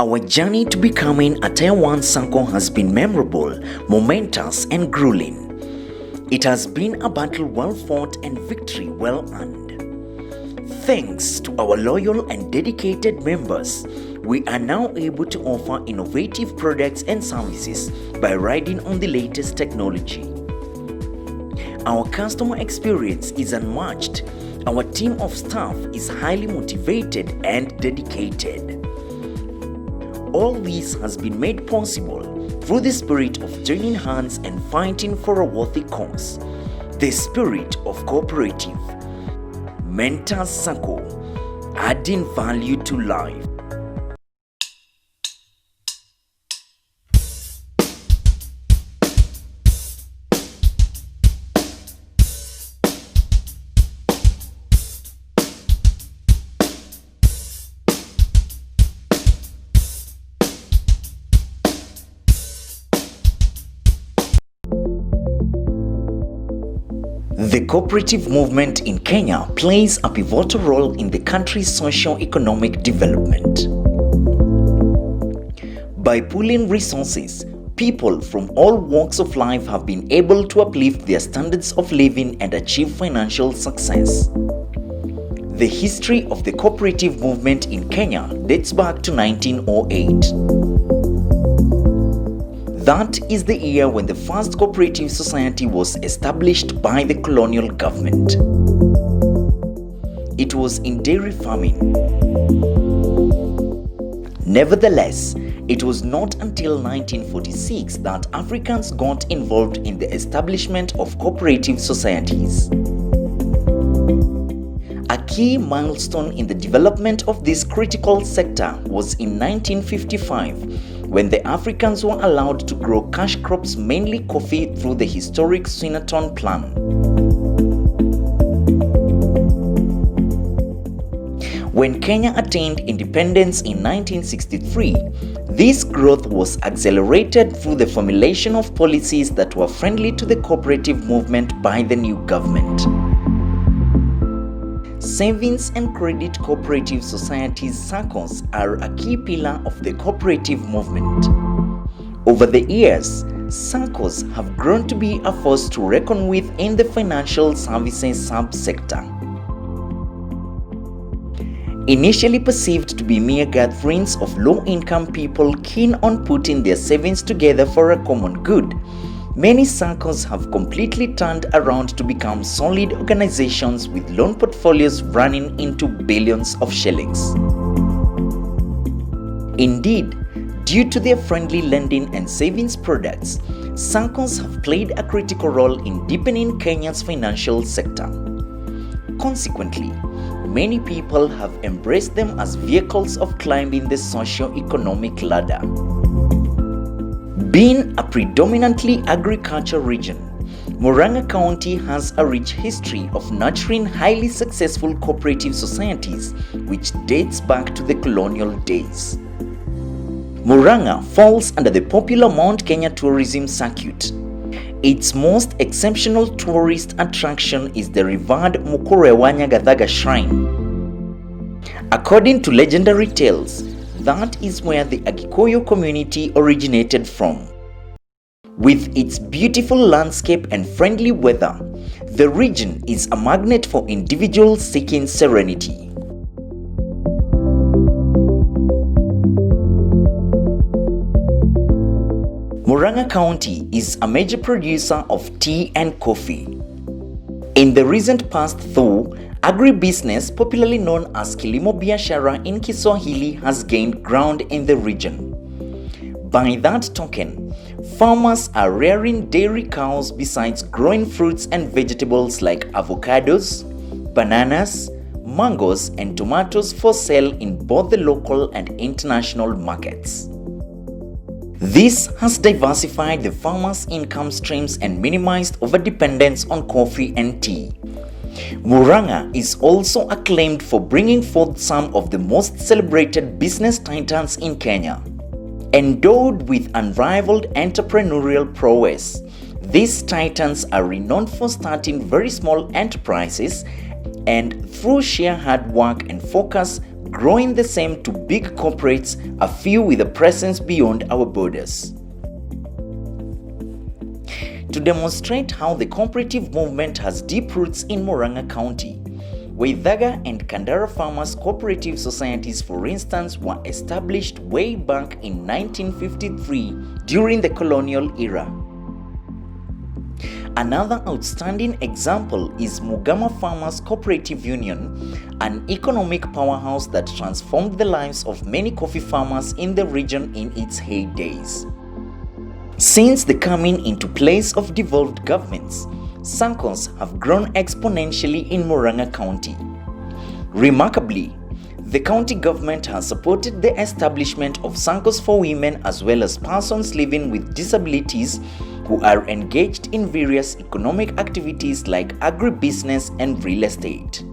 Our journey to becoming a Tier 1 Sacco has been memorable, momentous and grueling. It has been a battle well fought and victory well earned. Thanks to our loyal and dedicated members, we are now able to offer innovative products and services by riding on the latest technology. Our customer experience is unmatched. Our team of staff is highly motivated and dedicated. All this has been made possible through the spirit of joining hands and fighting for a worthy cause, the spirit of cooperative. Mentors Sacco, adding value to life. The cooperative movement in Kenya plays a pivotal role in the country's socio-economic development. By pooling resources, people from all walks of life have been able to uplift their standards of living and achieve financial success. The history of the cooperative movement in Kenya dates back to 1908. That is the year when the first cooperative society was established by the colonial government. It was in dairy farming. Nevertheless, it was not until 1946 that Africans got involved in the establishment of cooperative societies. A key milestone in the development of this critical sector was in 1955, when the Africans were allowed to grow cash crops, mainly coffee, through the historic Swinnerton Plan. When Kenya attained independence in 1963, this growth was accelerated through the formulation of policies that were friendly to the cooperative movement by the new government. Savings and credit cooperative societies (Saccos) are a key pillar of the cooperative movement. Over the years, Saccos have grown to be a force to reckon with in the financial services subsector. Initially perceived to be mere gatherings of low-income people keen on putting their savings together for a common good, many Saccos have completely turned around to become solid organizations with loan portfolios running into billions of shillings. Indeed, due to their friendly lending and savings products, Saccos have played a critical role in deepening Kenya's financial sector. Consequently, many people have embraced them as vehicles of climbing the socio-economic ladder. Being a predominantly agricultural region, Murang'a County has a rich history of nurturing highly successful cooperative societies which dates back to the colonial days. Murang'a falls under the popular Mount Kenya tourism circuit. Its most exceptional tourist attraction is the revered Mukurewa Nyagathanga Shrine. According to legendary tales, that is where the Agikuyu community originated from. With its beautiful landscape and friendly weather, the region is a magnet for individuals seeking serenity. Murang'a County is a major producer of tea and coffee. In the recent past, though, agribusiness, popularly known as Kilimo Biashara in Kiswahili, has gained ground in the region. By that token, farmers are rearing dairy cows besides growing fruits and vegetables like avocados, bananas, mangoes, and tomatoes for sale in both the local and international markets. This has diversified the farmers' income streams and minimized overdependence on coffee and tea. Murang'a is also acclaimed for bringing forth some of the most celebrated business titans in Kenya. Endowed with unrivaled entrepreneurial prowess, these titans are renowned for starting very small enterprises and, through sheer hard work and focus, growing the same to big corporates, a few with a presence beyond our borders. To demonstrate how the cooperative movement has deep roots in Murang'a County, Waithaga and Kandara Farmers Cooperative Societies, for instance, were established way back in 1953 during the colonial era. Another outstanding example is Mugama Farmers Cooperative Union, an economic powerhouse that transformed the lives of many coffee farmers in the region in its heydays. Since the coming into place of devolved governments, Saccos have grown exponentially in Murang'a County. Remarkably, the county government has supported the establishment of Saccos for women as well as persons living with disabilities who are engaged in various economic activities like agribusiness and real estate.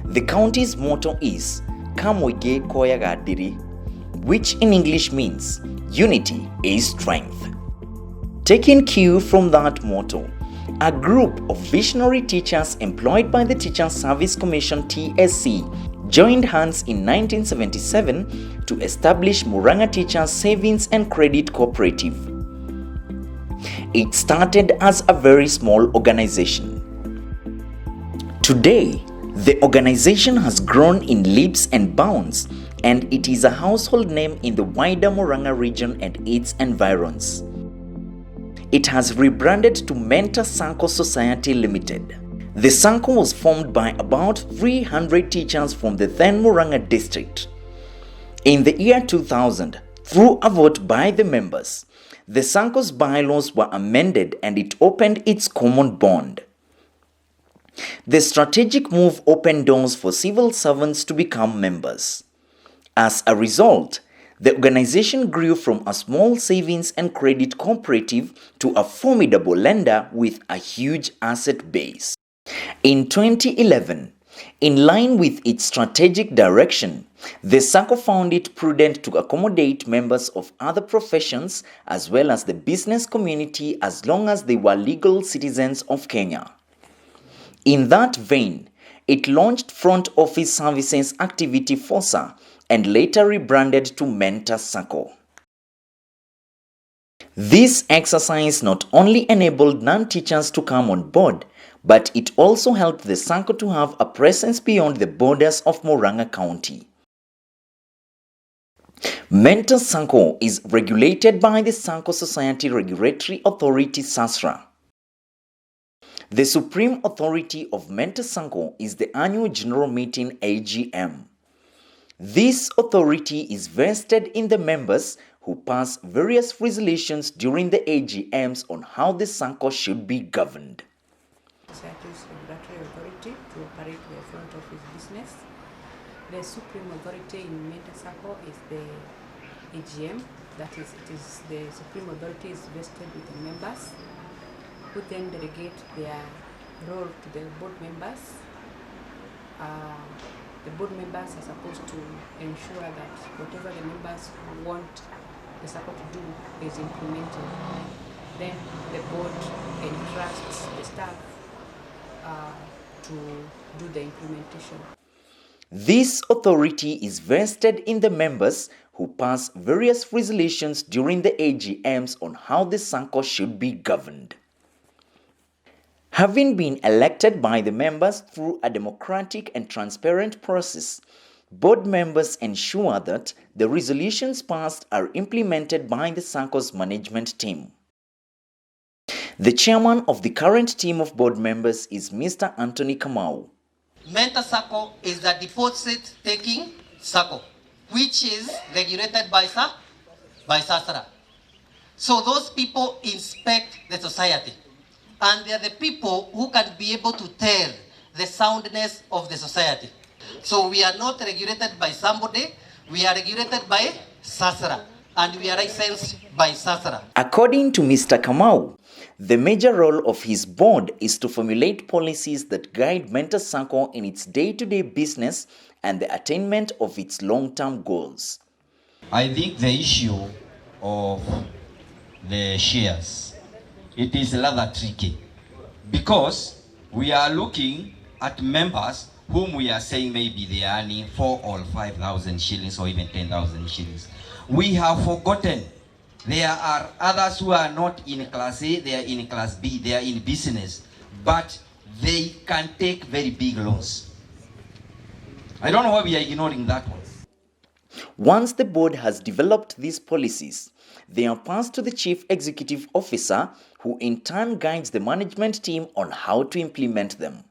The county's motto is Kamwege Koyagadiri, which in English means unity is strength. Taking cue from that motto, a group of visionary teachers employed by the Teachers Service Commission (TSC) joined hands in 1977 to establish Murang'a Teachers Savings and Credit Cooperative. It started as a very small organization. Today, the organization has grown in leaps and bounds, and it is a household name in the wider Murang'a region and its environs. It has rebranded to Mentor Sacco Society Limited. The Sacco was formed by about 300 teachers from the then Murang'a district. In the year 2000, through a vote by the members, the Sacco's bylaws were amended and it opened its common bond. The strategic move opened doors for civil servants to become members. As a result, the organization grew from a small savings and credit cooperative to a formidable lender with a huge asset base. In 2011, in line with its strategic direction, the Sacco found it prudent to accommodate members of other professions as well as the business community as long as they were legal citizens of Kenya. In that vein, it launched front office services activity FOSA and later rebranded to Mentor Sacco. This exercise not only enabled non-teachers to come on board, but it also helped the Sacco to have a presence beyond the borders of Murang'a County. Mentor Sacco is regulated by the Sacco Society Regulatory Authority (SASRA). The supreme authority of Mentor Sacco is the annual general meeting AGM. This authority is vested in the members who pass various resolutions during the AGMs on how the Sacco should be governed. Society's regulatory authority to operate the front office business. The supreme authority in Mentor Sacco is the AGM. That is, it is the supreme authority is vested with the members, who then delegate their role to the board members. The board members are supposed to ensure that whatever the members want the Sacco to do is implemented. Then the board entrusts the staff to do the implementation. This authority is vested in the members who pass various resolutions during the AGMs on how the Sacco should be governed. Having been elected by the members through a democratic and transparent process, board members ensure that the resolutions passed are implemented by the Sacco's management team. The chairman of the current team of board members is Mr. Anthony Kamau. Mentor Sacco is the deposit-taking Sacco, which is regulated by SASRA. So those people inspect the society, and they are the people who can be able to tell the soundness of the society. So we are not regulated by somebody, we are regulated by SASRA, and we are licensed by SASRA. According to Mr. Kamau, the major role of his board is to formulate policies that guide Mentor Sacco in its day-to-day business and the attainment of its long-term goals. I think the issue of the shares, it is rather tricky because we are looking at members whom we are saying maybe they are earning 4 or 5,000 shillings or even 10,000 shillings. We have forgotten there are others who are not in class A, they are in class B, they are in business, but they can take very big loans. I don't know why we are ignoring that one. Once the board has developed these policies, they are passed to the Chief Executive Officer, who in turn guides the management team on how to implement them.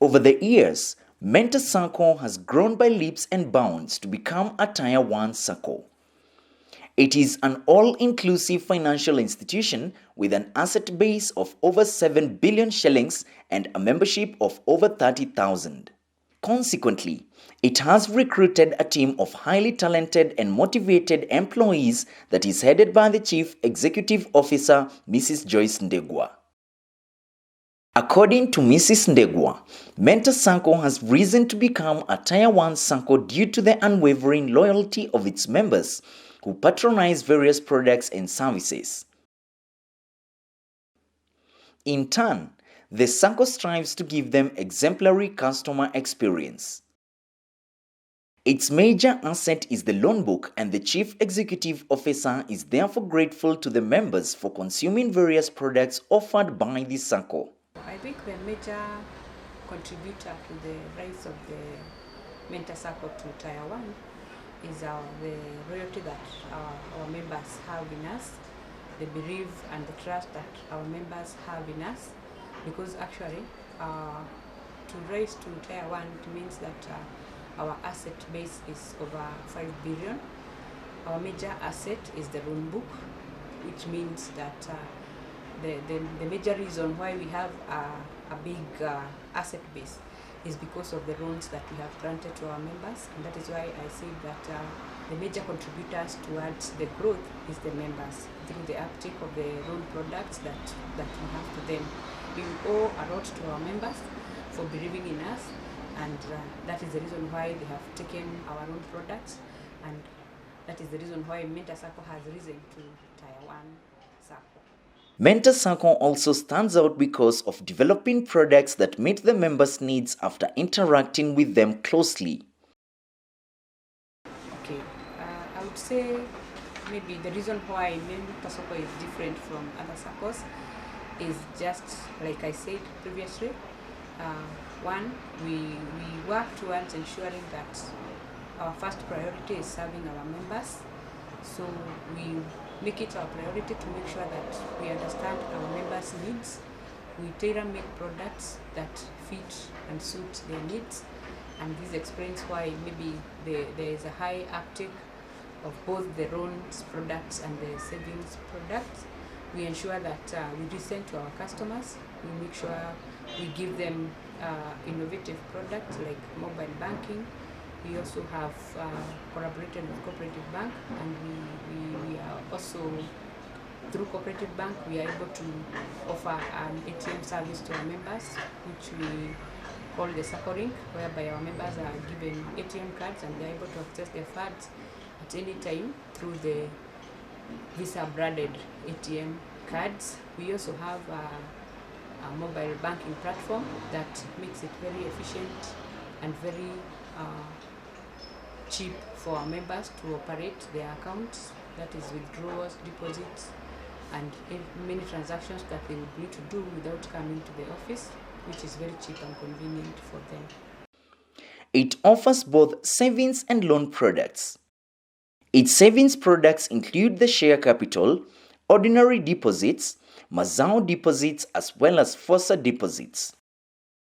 Over the years, Mentor Sacco has grown by leaps and bounds to become a Tier 1 Sacco. It is an all-inclusive financial institution with an asset base of over 7 billion shillings and a membership of over 30,000. Consequently, it has recruited a team of highly talented and motivated employees that is headed by the Chief Executive Officer, Mrs. Joyce Ndegwa. According to Mrs. Ndegwa, Mentor Sacco has risen to become a Tier 1 Sacco due to the unwavering loyalty of its members, who patronize various products and services. In turn, the Sacco strives to give them exemplary customer experience. Its major asset is the loan book, and the Chief Executive Officer is therefore grateful to the members for consuming various products offered by the Sacco. I think the major contributor to the rise of the Mentor Sacco to Tier 1 is the loyalty that our members have in us, the belief and the trust that our members have in us, because actually to rise to Tier 1 it means that our asset base is over 5 billion. Our major asset is the loan book, which means that the major reason why we have a big asset base is because of the loans that we have granted to our members, and that is why I say that the major contributors towards the growth is the members, through the uptake of the loan products that we have to them. We owe a lot to our members for believing in us, and that is the reason why they have taken our loan products, and that is the reason why Mentor Sacco has risen to Tier 1 Sacco. Mentor Sacco also stands out because of developing products that meet the members' needs after interacting with them closely. Okay, I would say maybe the reason why Mentor Sacco is different from other Saccos is just like I said previously. One, we work towards ensuring that our first priority is serving our members. So we make it our priority to make sure that we understand our members' needs. We tailor-make products that fit and suit their needs. And this explains why maybe there is a high uptake of both the loans products and the savings products. We ensure that we listen to our customers. We make sure we give them innovative products like mobile banking. We also have collaborated with Cooperative Bank, and we are also, through Cooperative Bank, we are able to offer an ATM service to our members, which we call the Sacco Link, whereby our members are given ATM cards and they are able to access their funds at any time through the Visa branded ATM cards. We also have a mobile banking platform that makes it very efficient and very cheap for our members to operate their accounts, that is withdrawals, deposits, and many transactions that they would need to do without coming to the office, which is very cheap and convenient for them. It offers both savings and loan products. Its savings products include the share capital, ordinary deposits, Mazao deposits, as well as FOSA deposits.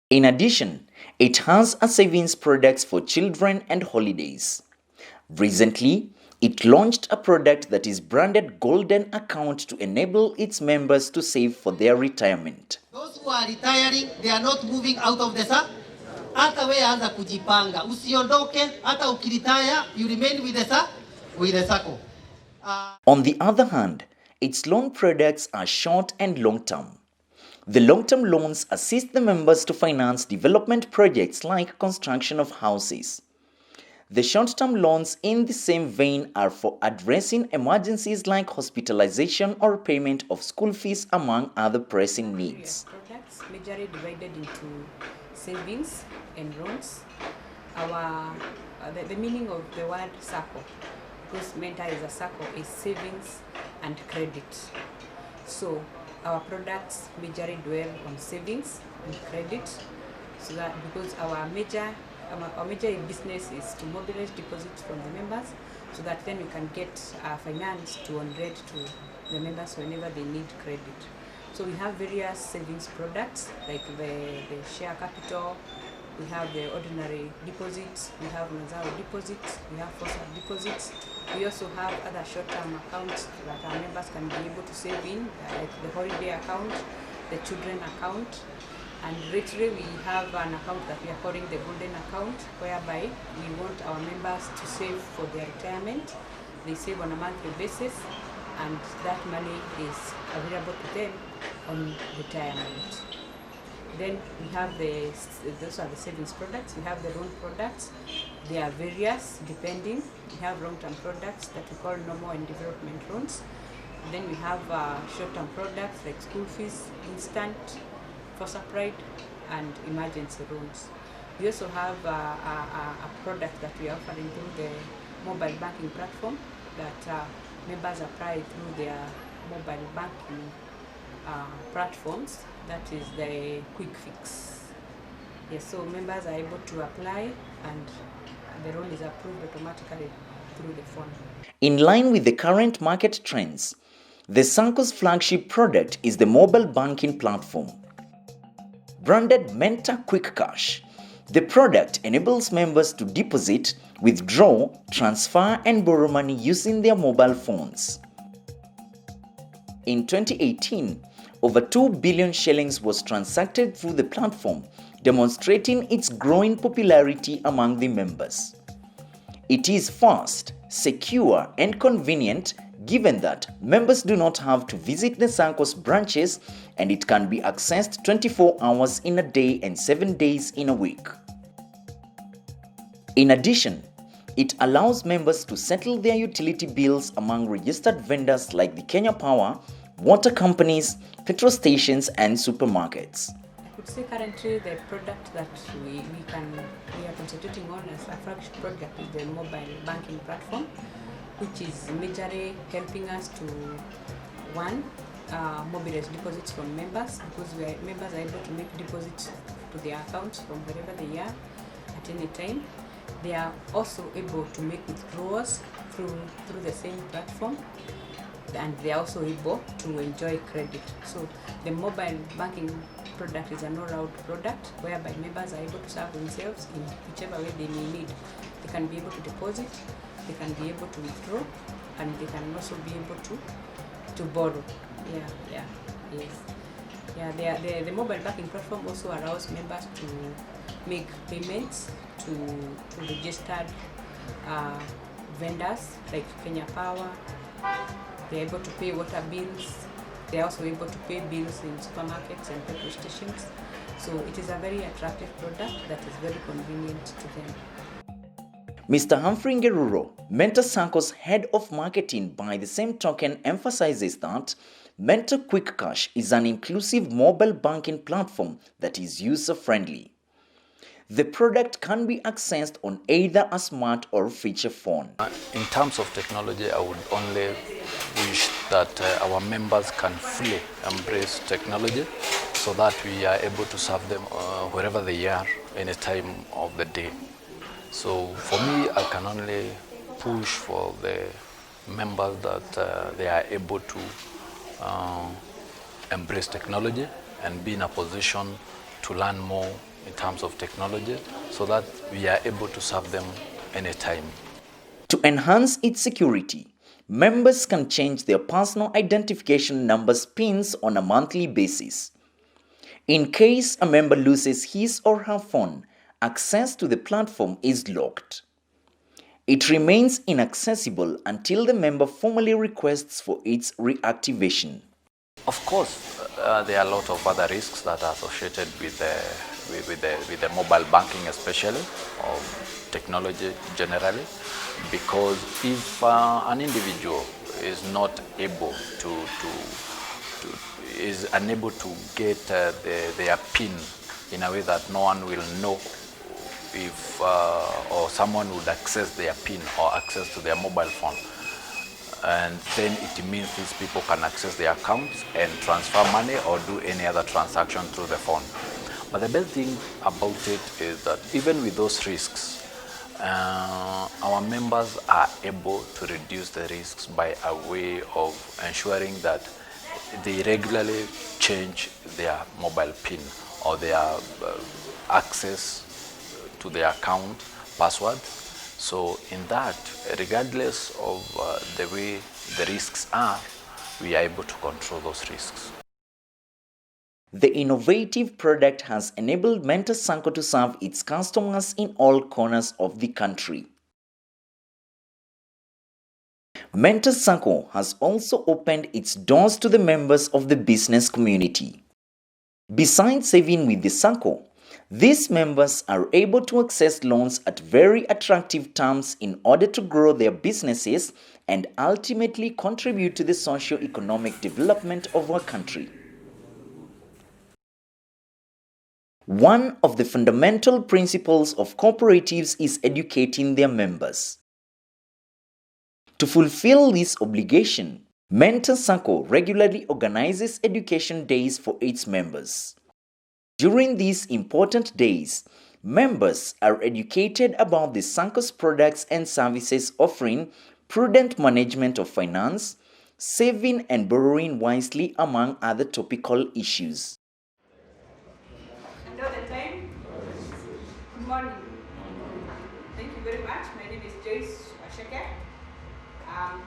In addition, it has a savings products for children and holidays. Recently, it launched a product that is branded Golden Account to enable its members to save for their retirement. Those who are retiring, they are not moving out of the Sacco. Hata we anza kujipanga. Usiondoke, hata ukiretire, you remain with the Sacco. On the other hand, its loan products are short and long-term. The long-term loans assist the members to finance development projects like construction of houses. The short-term loans in the same vein are for addressing emergencies like hospitalization or payment of school fees, among other pressing needs. Products majorly divided into savings and loans. The meaning of the word Sacco, because Menta is a Sacco, is savings and credit. So our products majorly dwell on savings and credit, so that because our major business is to mobilize deposits from the members, so that then we can get finance to on rate to the members whenever they need credit. So we have various savings products like the share capital, we have the ordinary deposits, we have Mazao deposits, we have FOSA deposits. We also have other short-term accounts that our members can be able to save in, like the holiday account, the children account, and lately we have an account that we are calling the golden account, whereby we want our members to save for their retirement. They save on a monthly basis, and that money is available to them on retirement. Then we have those are the savings products. We have the loan products. They are various depending. We have long-term products that we call normal and development loans. Then we have short-term products like school fees, instant, FOSA Pride, and emergency loans. We also have a product that we are offering through the mobile banking platform that members apply through their mobile banking platforms. That is the quick fix. Yes, so members are able to apply and the loan is approved automatically through the phone. In line with the current market trends, the Sacco's flagship product is the mobile banking platform. Branded Menta Quick Cash, the product enables members to deposit, withdraw, transfer and borrow money using their mobile phones. In 2018, over 2 billion shillings was transacted through the platform, demonstrating its growing popularity among the members. It is fast, secure, and convenient, given that members do not have to visit the Sacco's branches, and it can be accessed 24 hours in a day and 7 days in a week. In addition, it allows members to settle their utility bills among registered vendors like the Kenya Power, water companies, petrol stations, and supermarkets. I could say currently the product that we are concentrating on as a flagship product is the mobile banking platform, which is majorly helping us to mobilize deposits from members, because members are able to make deposits to their accounts from wherever they are at any time. They are also able to make withdrawals through the same platform, and they are also able to enjoy credit. So the mobile banking product is an all-round product whereby members are able to serve themselves in whichever way they may need. They can be able to deposit, they can be able to withdraw, and they can also be able to borrow. The mobile banking platform also allows members to make payments to registered vendors like Kenya Power. They're able to pay water bills. They're also able to pay bills in supermarkets and petrol stations. So it is a very attractive product that is very convenient to them. Mr. Humphrey Ngeruro, Menta Sacco's head of marketing, by the same token emphasizes that Menta Quick Cash is an inclusive mobile banking platform that is user-friendly. The product can be accessed on either a smart or feature phone. In terms of technology, I would only wish that our members can fully embrace technology so that we are able to serve them wherever they are, any time of the day. So for me, I can only push for the members that they are able to embrace technology and be in a position to learn more in terms of technology so that we are able to serve them anytime. To enhance its security, members can change their personal identification numbers PINs on a monthly basis. In case a member loses his or her phone, access to the platform is locked. It remains inaccessible until the member formally requests for its reactivation. Of course, there are a lot of other risks that are associated with the mobile banking, especially, or technology generally, because if an individual is not able is unable to get their PIN in a way that no one will know if or someone would access their PIN or access to their mobile phone. And then it means these people can access their accounts and transfer money or do any other transaction through the phone. But the best thing about it is that even with those risks, our members are able to reduce the risks by a way of ensuring that they regularly change their mobile PIN or their access to their account password. So in that, regardless of the way the risks are, we are able to control those risks. The innovative product has enabled Mentor Sacco to serve its customers in all corners of the country. Mentor Sacco has also opened its doors to the members of the business community. Besides saving with the Sacco, these members are able to access loans at very attractive terms in order to grow their businesses and ultimately contribute to the socio-economic development of our country. One of the fundamental principles of cooperatives is educating their members. To fulfill this obligation, Mentor Sacco regularly organizes education days for its members. During these important days, members are educated about the Sacco's products and services, offering prudent management of finance, saving and borrowing wisely, among other topical issues. Good morning. Thank you very much. My name is Joyce Washeke. I'm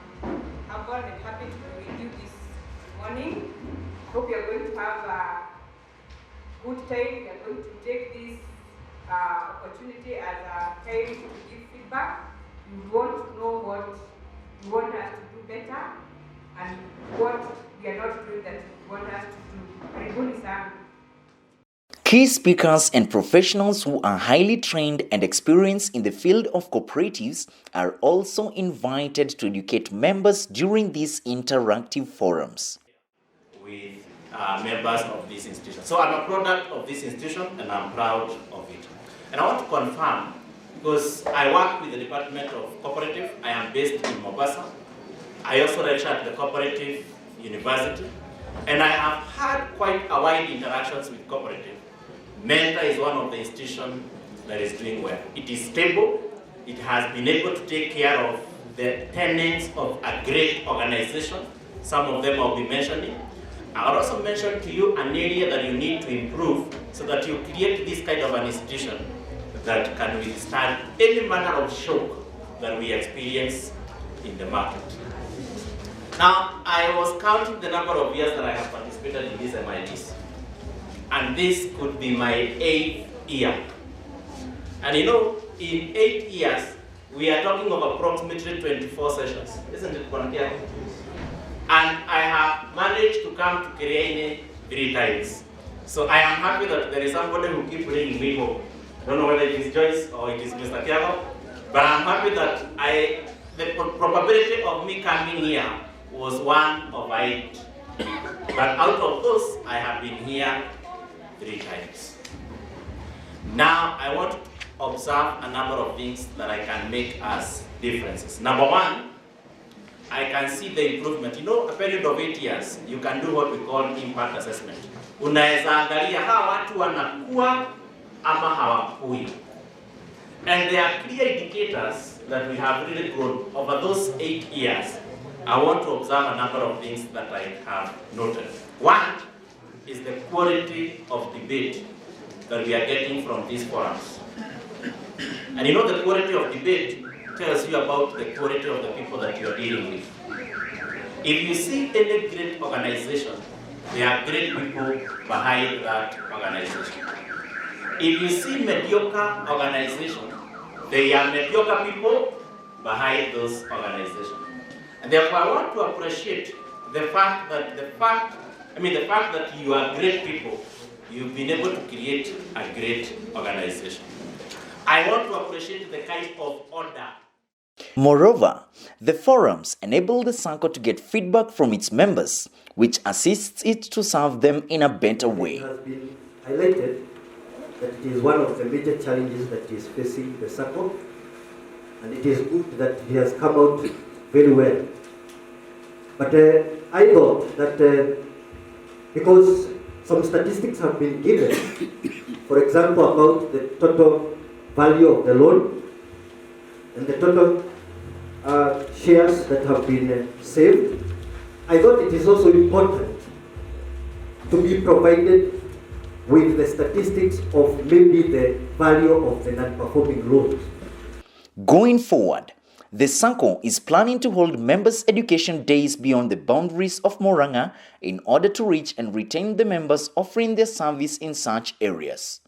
very happy to be with you this morning. Hope you're going to have a good time. You're going to take this opportunity as a time to give feedback. You want to know what you want us to do better and what we are not doing that you want us to do. Karibuni sana. Key speakers and professionals who are highly trained and experienced in the field of cooperatives are also invited to educate members during these interactive forums. With members of this institution. So I'm a product of this institution and I'm proud of it. And I want to confirm, because I work with the Department of Cooperative, I am based in Mombasa. I also lecture at the Cooperative University, and I have had quite a wide interactions with cooperative. Mentor is one of the institutions that is doing well. It is stable. It has been able to take care of the tenets of a great organization. Some of them I'll be mentioning. I'll also mention to you an area that you need to improve so that you create this kind of an institution that can withstand any manner of shock that we experience in the market. Now, I was counting the number of years that I have participated in these MIDs. And this could be my 8th year. And you know, in 8 years, we are talking of approximately 24 sessions, isn't it, Kwantia? And I have managed to come to Kiriaini 3 times. So I am happy that there is somebody who keeps bringing me home. I don't know whether it is Joyce or it is Mr. Tiago, but I'm happy that the probability of me coming here was 1 of 8. But out of those, I have been here 3 times. Now, I want to observe a number of things that I can make as differences. Number 1, I can see the improvement. You know, a period of 8 years, you can do what we call impact assessment. Unaweza angalia hawa watu wanakuwa ama hawakui. And there are clear indicators that we have really grown over those 8 years. I want to observe a number of things that I have noted. 1 is the quality of debate that we are getting from these forums. And you know, the quality of debate tells you about the quality of the people that you are dealing with. If you see any great organization, there are great people behind that organization. If you see mediocre organization, there are mediocre people behind those organizations. And therefore, I want to appreciate the fact that you are great people. You've been able to create a great organization. I want to appreciate the kind of order. Moreover, the forums enable the Sacco to get feedback from its members, which assists it to serve them in a better way. It has been highlighted that it is one of the major challenges that is facing the Sacco, and it is good that he has come out very well. But I thought that because some statistics have been given, for example, about the total value of the loan and the total shares that have been saved, I thought it is also important to be provided with the statistics of maybe the value of the non-performing loans. Going forward, the Sacco is planning to hold members' education days beyond the boundaries of Murang'a in order to reach and retain the members offering their service in such areas.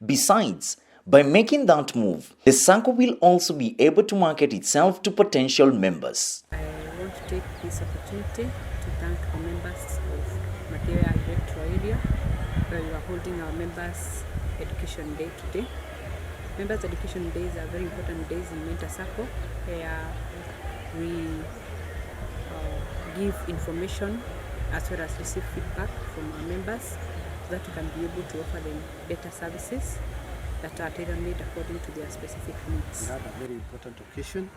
Besides, by making that move, the Sacco will also be able to market itself to potential members. I want to take this opportunity to thank the members of Material Electro area where we are holding our members' education day today. Members' education days are very important days in Mentor Sacco, where we give information as well as receive feedback from our members so that we can be able to offer them better services that are tailor-made according to their specific needs. We had a very important occasion,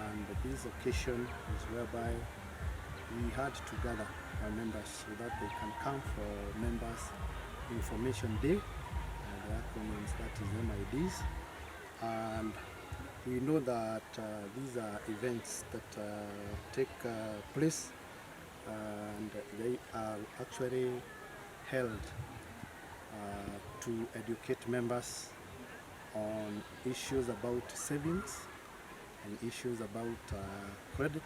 and this occasion is whereby we had to gather our members so that they can come for members' information day. The acronyms, that is MIDs, and we know that these are events that take place, and they are actually held to educate members on issues about savings and issues about credit,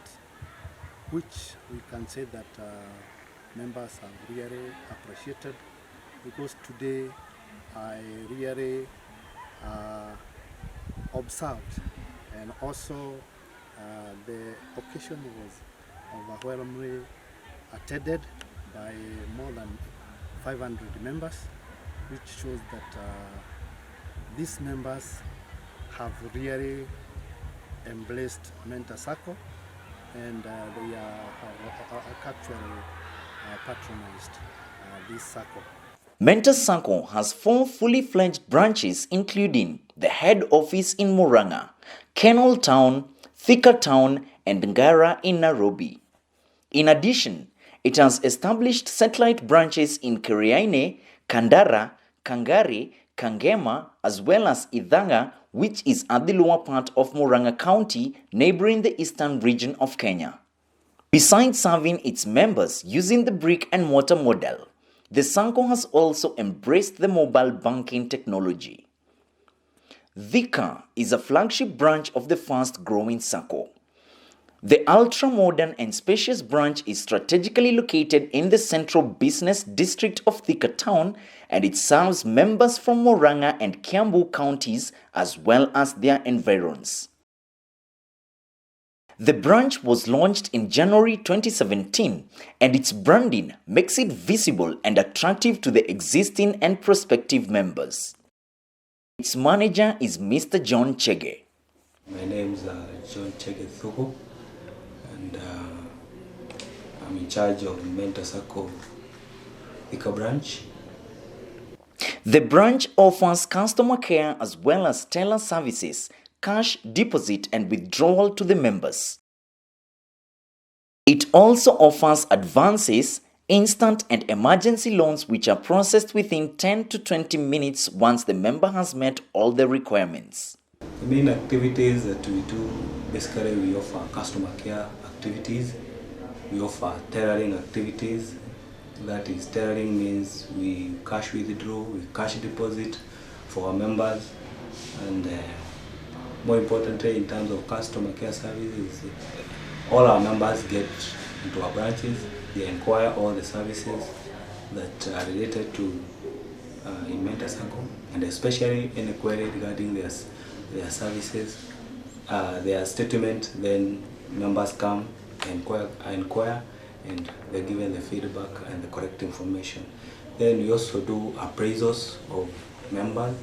which we can say that members have really appreciated, because today I really observed, and also the occasion was overwhelmingly attended by more than 500 members, which shows that these members have really embraced Mentor Sacco, and they have actually patronized this Sacco. Mentor Sacco has 4 fully fledged branches, including the head office in Murang'a, Kenol Town, Thika Town, and Ngara in Nairobi. In addition, it has established satellite branches in Kiriaini, Kandara, Kangari, Kangema, as well as Idhanga, which is at the lower part of Murang'a County, neighboring the eastern region of Kenya. Besides serving its members using the brick and mortar model, the Sacco has also embraced the mobile banking technology. Thika is a flagship branch of the fast-growing Sacco. The ultra-modern and spacious branch is strategically located in the central business district of Thika Town, and it serves members from Murang'a and Kiambu counties as well as their environs. The branch was launched in January 2017, and its branding makes it visible and attractive to the existing and prospective members. Its manager is Mr. John Chege. My name is John Chege Thuku, and I'm in charge of Mentor Sacco Thika branch. The branch offers customer care as well as teller services, cash deposit and withdrawal to the members. It also offers advances, instant and emergency loans which are processed within 10 to 20 minutes once the member has met all the requirements. The main activities that we do, basically we offer customer care activities, we offer tailoring activities. That is, tailoring means we cash withdraw, we cash deposit for our members, and more importantly, in terms of customer care services, all our members get into our branches, they inquire all the services that are related to in Mentor Sacco, and especially any query regarding their services, their statement. Then members come and inquire, and they're given the feedback and the correct information. Then we also do appraisals of members,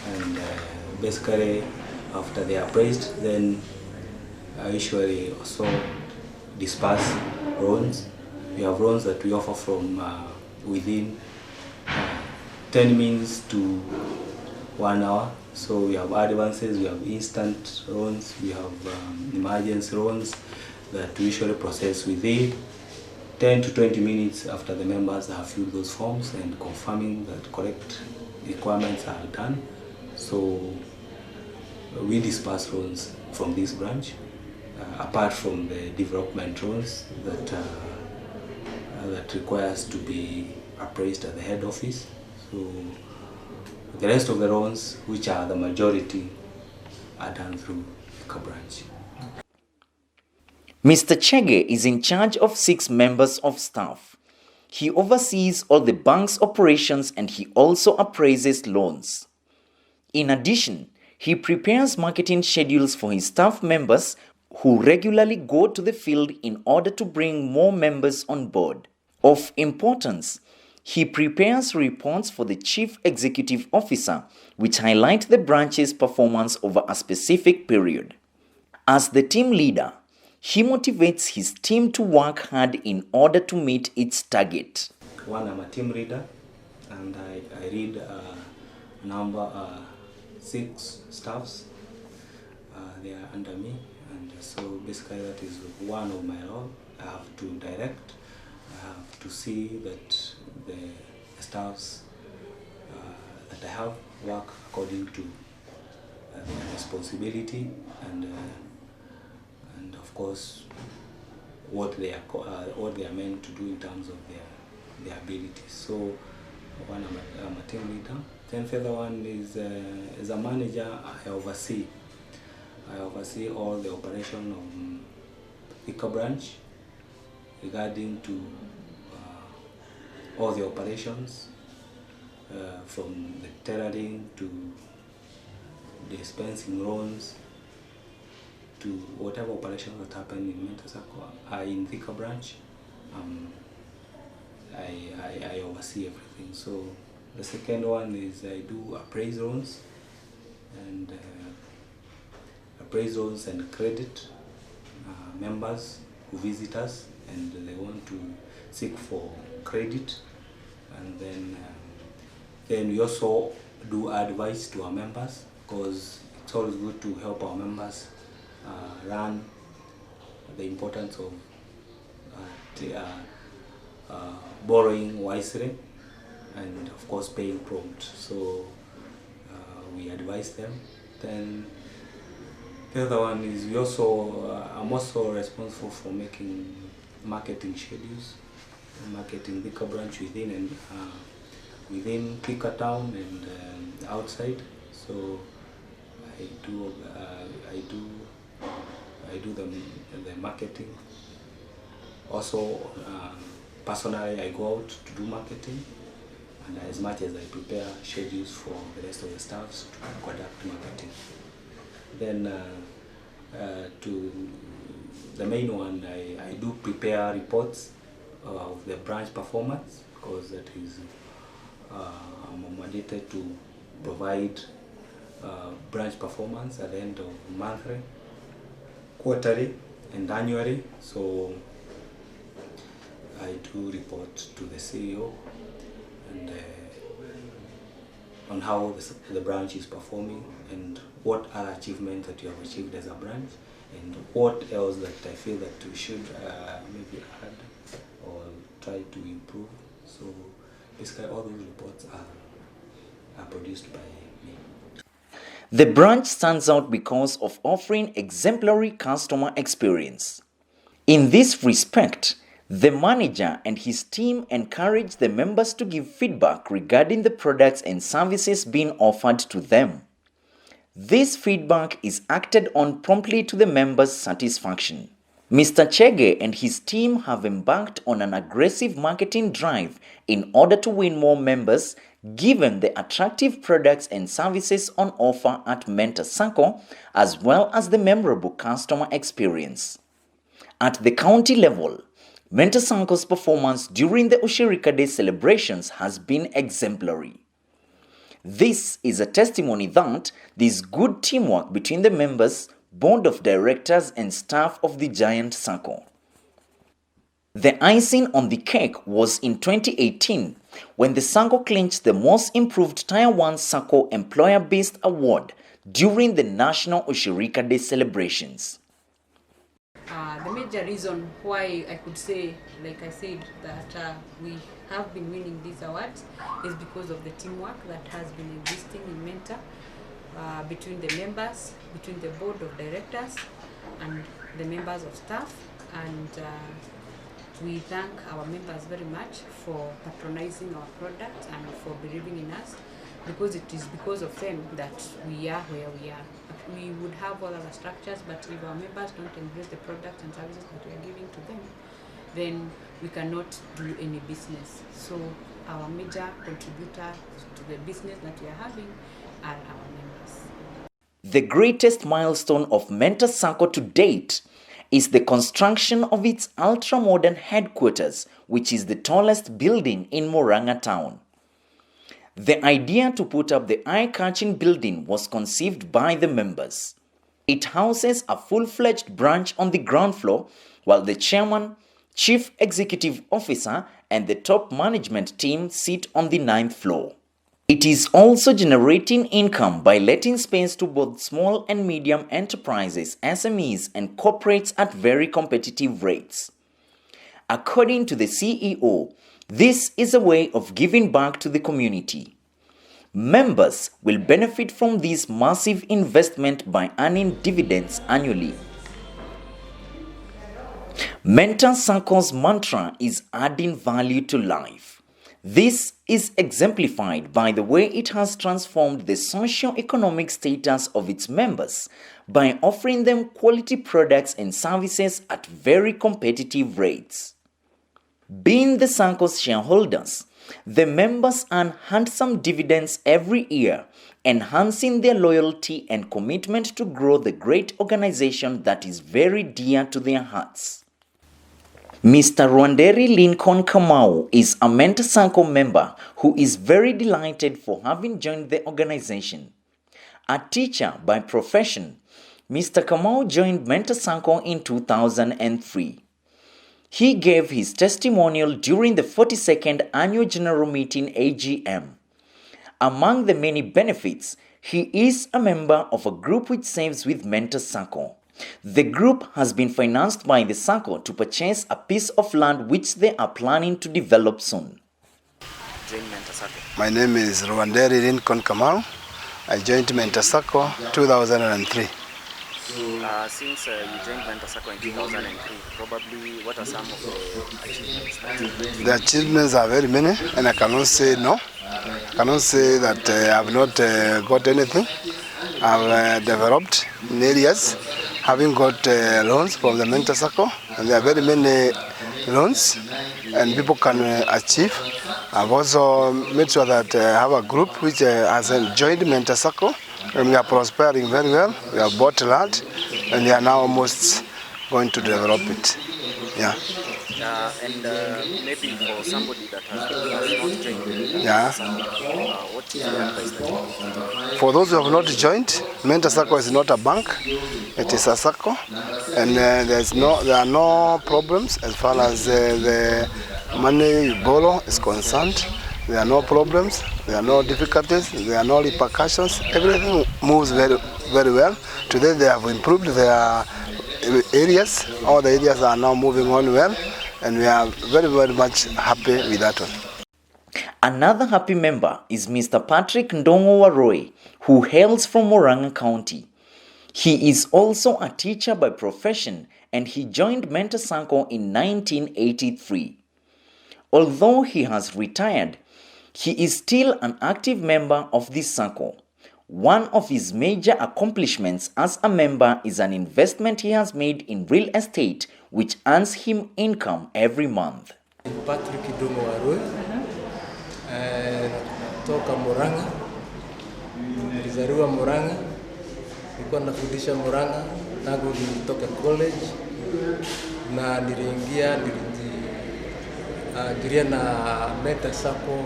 and basically after they are appraised, then I usually also disperse loans. We have loans that we offer from within 10 minutes to 1 hour. So we have advances, we have instant loans, we have emergency loans that we usually process within 10 to 20 minutes after the members have filled those forms and confirming that correct requirements are done. So we disperse loans from this branch, apart from the development loans that requires to be appraised at the head office. So the rest of the loans, which are the majority, are done through the branch. Mr. Chege is in charge of 6 members of staff. He oversees all the bank's operations and he also appraises loans. In addition, he prepares marketing schedules for his staff members who regularly go to the field in order to bring more members on board. Of importance, he prepares reports for the Chief Executive Officer, which highlight the branch's performance over a specific period. As the team leader, he motivates his team to work hard in order to meet its target. One, I'm a team leader, and I lead number 6 staffs. They are under me, and so basically that is one of my role. I have to direct, I have to see that the staffs that I have work according to their responsibility and of course what they are meant to do in terms of their abilities. So one, I'm a team leader. Then the other one is as a manager, I oversee all the operation of Thika branch regarding to all the operations from the tailoring to dispensing loans to whatever operations that happen in Sacco in Thika branch. I oversee everything. So the second one is I do appraise loans and credit members who visit us and they want to seek for credit, and then we also do advice to our members, because it's always good to help our members learn the importance of borrowing wisely and of course paying prompt. So we advise them. Then the other one is I'm also responsible for making marketing schedules, marketing Thika branch within and within Thika town and outside. So I do the marketing. Also, personally, I go out to do marketing, and as much as I prepare schedules for the rest of the staffs to conduct marketing. Then to the main one, I do prepare reports of the branch performance, because that is I'm mandated to provide branch performance at the end of monthly, quarterly and annually. So I do report to the CEO and on how the branch is performing and what other achievements that you have achieved as a branch and what else that I feel that we should maybe add or try to improve. So basically all those reports are produced by me. The branch stands out because of offering exemplary customer experience. In this respect, the manager and his team encourage the members to give feedback regarding the products and services being offered to them. This feedback is acted on promptly to the members' satisfaction. Mr. Chege and his team have embarked on an aggressive marketing drive in order to win more members, given the attractive products and services on offer at Sacco, as well as the memorable customer experience. At the county level, Sacco's performance during the Ushirika Day celebrations has been exemplary. This is a testimony that this good teamwork between the members, board of directors and staff of the giant Sacco. The icing on the cake was in 2018 when the Sacco clinched the Most Improved Tier 1 Sacco Employer-Based Award during the National Ushirika Day celebrations. The major reason why I could say, like I said, that we have been winning these awards is because of the teamwork that has been existing in Menta between the members, between the board of directors and the members of staff. And we thank our members very much for patronizing our product and for believing in us, because it is because of them that we are where we are. We would have all our structures, but if our members don't embrace the products and services that we are giving to them, then we cannot do any business. So our major contributor to the business that we are having are our members. The greatest milestone of Menta Sacco to date is the construction of its ultra-modern headquarters, which is the tallest building in Murang'a Town. The idea to put up the eye-catching building was conceived by the members. It houses a full-fledged branch on the ground floor, while the chairman, chief executive officer, and the top management team sit on the 9th floor. It is also generating income by letting space to both small and medium enterprises, SMEs, and corporates at very competitive rates. According to the CEO, this is a way of giving back to the community. Members will benefit from this massive investment by earning dividends annually. Menta Sacco's mantra is adding value to life. This is exemplified by the way it has transformed the socio-economic status of its members by offering them quality products and services at very competitive rates. Being the Sacco's shareholders, the members earn handsome dividends every year, enhancing their loyalty and commitment to grow the great organization that is very dear to their hearts. Mr. Rwanderi Lincoln Kamau is a Menta Sacco member who is very delighted for having joined the organization. A teacher by profession, Mr. Kamau joined Menta Sacco in 2003. He gave his testimonial during the 42nd Annual General Meeting AGM. Among the many benefits, he is a member of a group which saves with Menta Sacco. The group has been financed by the Sacco to purchase a piece of land which they are planning to develop soon. My name is Rwanderi Lincoln Kamau. I joined Menta Sacco 2003. Since you joined Menta Sacco in 2003, probably what are some of the achievements? The achievements are very many, and I cannot say no. I cannot say that I have not got anything. I've developed in areas, having got loans from the Menta Sacco, and there are very many loans, and people can achieve. I've also made sure that I have a group which has joined Menta Sacco, and we are prospering very well. We have bought land, and we are now almost going to develop it. Yeah. And maybe for somebody that has not joined, yeah. What is the advice that you give? For those who have not joined, Menta Sacco is not a bank; it is a Sacco, and there are no problems as far as the money you borrow is concerned. There are no problems, there are no difficulties, there are no repercussions. Everything moves very, very well. Today they have improved their areas. All the areas are now moving on well, and we are very, very much happy with that one. Another happy member is Mr. Patrick Ndongo Waroi, who hails from Murang'a County. He is also a teacher by profession, and he joined Menta Sacco in 1983. Although he has retired, he is still an active member of this Sacco. One of his major accomplishments as a member is an investment he has made in real estate, which earns him income every month. Patrick Ndongo Waroi, toka Murang'a, nilizaliwa Murang'a, nilikuwa nafundisha Murang'a tangu nilitoka college, na niliingia na Menta Sacco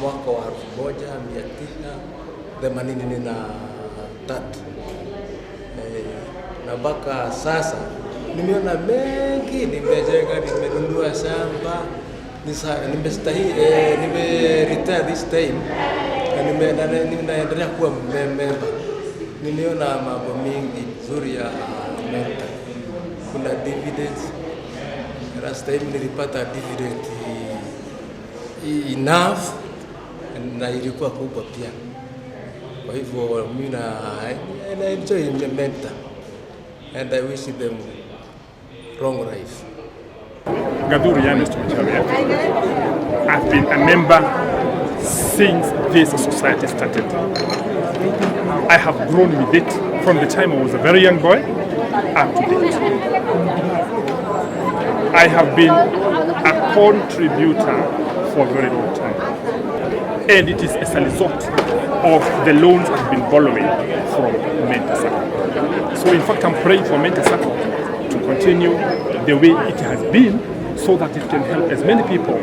mwaka wa 1983 na mpaka sasa nimeona mengi, nimejenga, nimenunua shamba, Nime-retire this time na naendelea kuwa member. Nimeona mambo mingi nzuri ya Menta. Kuna dividends. Last time nilipata dividend enough na ilikuwa kubwa pia. Kwa hivyo mimi na enjoy Menta and I wish them long life. Gaduru Ernest Macharia. I've been a member since this society started. I have grown with it from the time I was a very young boy up to date. I have been a contributor for a very long time. And it is as a result of the loans I've been borrowing from Murang'a Sacco. So in fact, I'm praying for Murang'a Sacco to continue the way it has been so that it can help as many people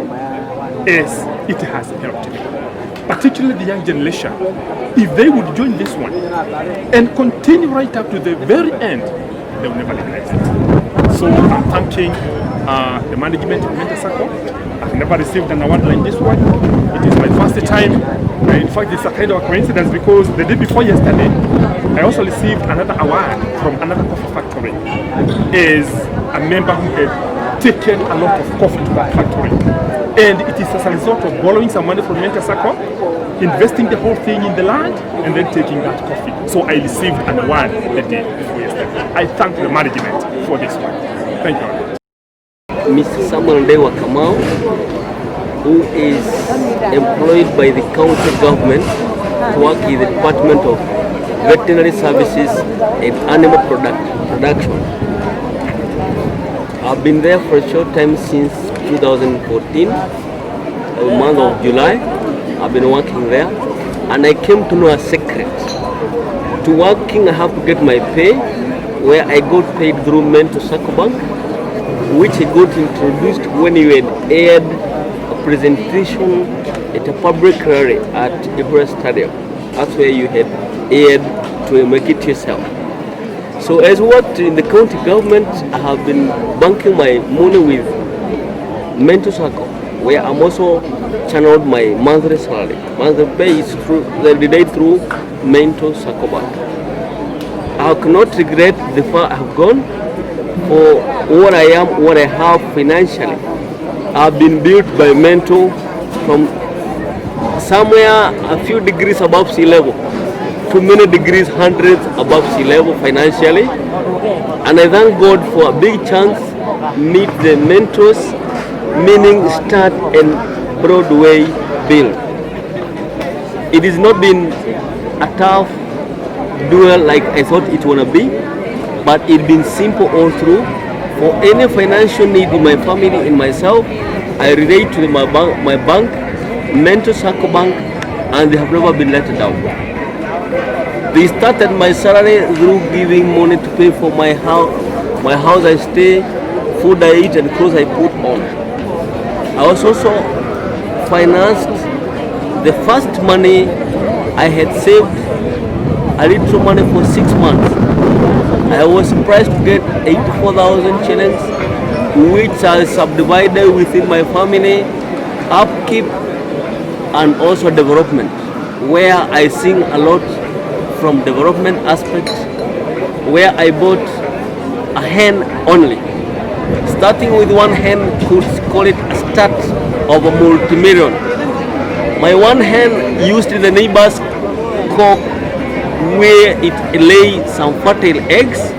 as it has helped me. Particularly the young generation. If they would join this one and continue right up to the very end, they will never regret it. So I'm thanking the management of Murang'a Sacco. I've never received an award like this one. It is my first time. In fact, it's a kind of a coincidence because the day before yesterday, I also received another award from another coffee factory as a member who had taken a lot of coffee to that factory. And it is as a result of borrowing some money from Murang'a Sacco, investing the whole thing in the land, and then taking that coffee. So I received an award the day before yesterday. I thank the management for this one. Thank you. Mr. Samuel Dewa Kamau, who is employed by the county government to work in the Department of Veterinary Services and Animal Production. I've been there for a short time since 2014, the month of July. I've been working there, and I came to know a secret. To working, I have to get my pay, where I got paid through Mento Sacco Bank, which I got introduced when you had aired a presentation at a public rally at Ibra Stadium. That's where you had aired to make it yourself. So as worked in the county government, I have been banking my money with Mento Sacco, where I'm also channeled my monthly salary. Monthly pay is through Mento Sacco Bank. I cannot regret the far I have gone for what I am, what I have financially. I've been built by Mento from somewhere a few degrees above sea level to many degrees, hundreds above sea level financially. And I thank God for a big chance meet the mentors, meaning start and Broadway build. It has not been a tough duel like I thought it wanna be, but it's been simple all through. For any financial need in my family, in myself, I relate to my bank, Mento Sacco Bank, and they have never been let down. They started my salary through giving money to pay for my house I stay, food I eat, and clothes I put on. I was also financed the first money I had saved a little money for 6 months. I was surprised to get 84,000 shillings, which I subdivided within my family, upkeep and also development, where I sing a lot from development aspect, where I bought a hen only. Starting with one hen could call it a start of a multi-million. My one hen used the neighbor's cock where it lay some fertile eggs.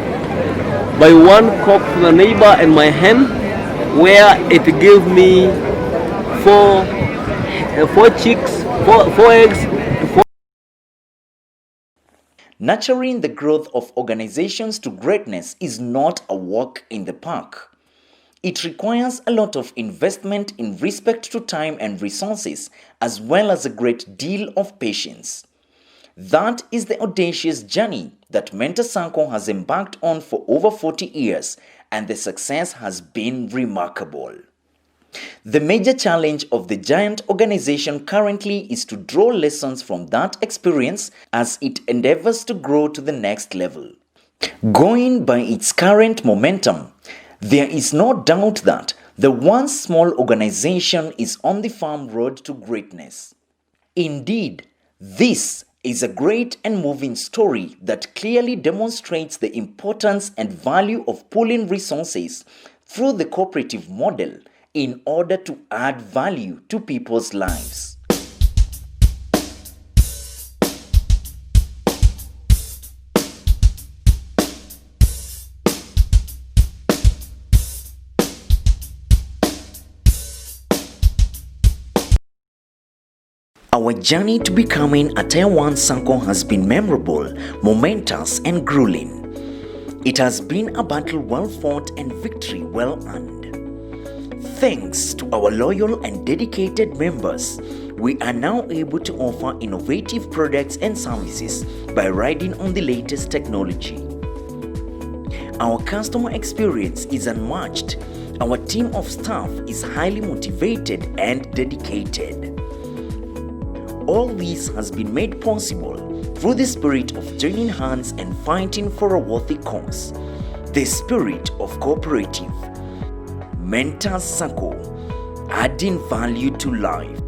By one cock to the neighbor and my hen, where it gave me four chicks, four eggs. Nurturing the growth of organizations to greatness is not a walk in the park. It requires a lot of investment in respect to time and resources, as well as a great deal of patience. That is the audacious journey that Murang'a Sacco has embarked on for over 40 years, and the success has been remarkable. The major challenge of the giant organization currently is to draw lessons from that experience as it endeavors to grow to the next level. Going by its current momentum, there is no doubt that The once small organization is on the firm road to greatness. Indeed, this is a great and moving story that clearly demonstrates the importance and value of pooling resources through the cooperative model in order to add value to people's lives. Our journey to becoming a Tier 1 Sacco has been memorable, momentous and grueling. It has been a battle well fought and victory well earned. Thanks to our loyal and dedicated members, we are now able to offer innovative products and services by riding on the latest technology. Our customer experience is unmatched. Our team of staff is highly motivated and dedicated. All this has been made possible through the spirit of joining hands and fighting for a worthy cause, the spirit of cooperative. Murang'a Sacco, adding value to life.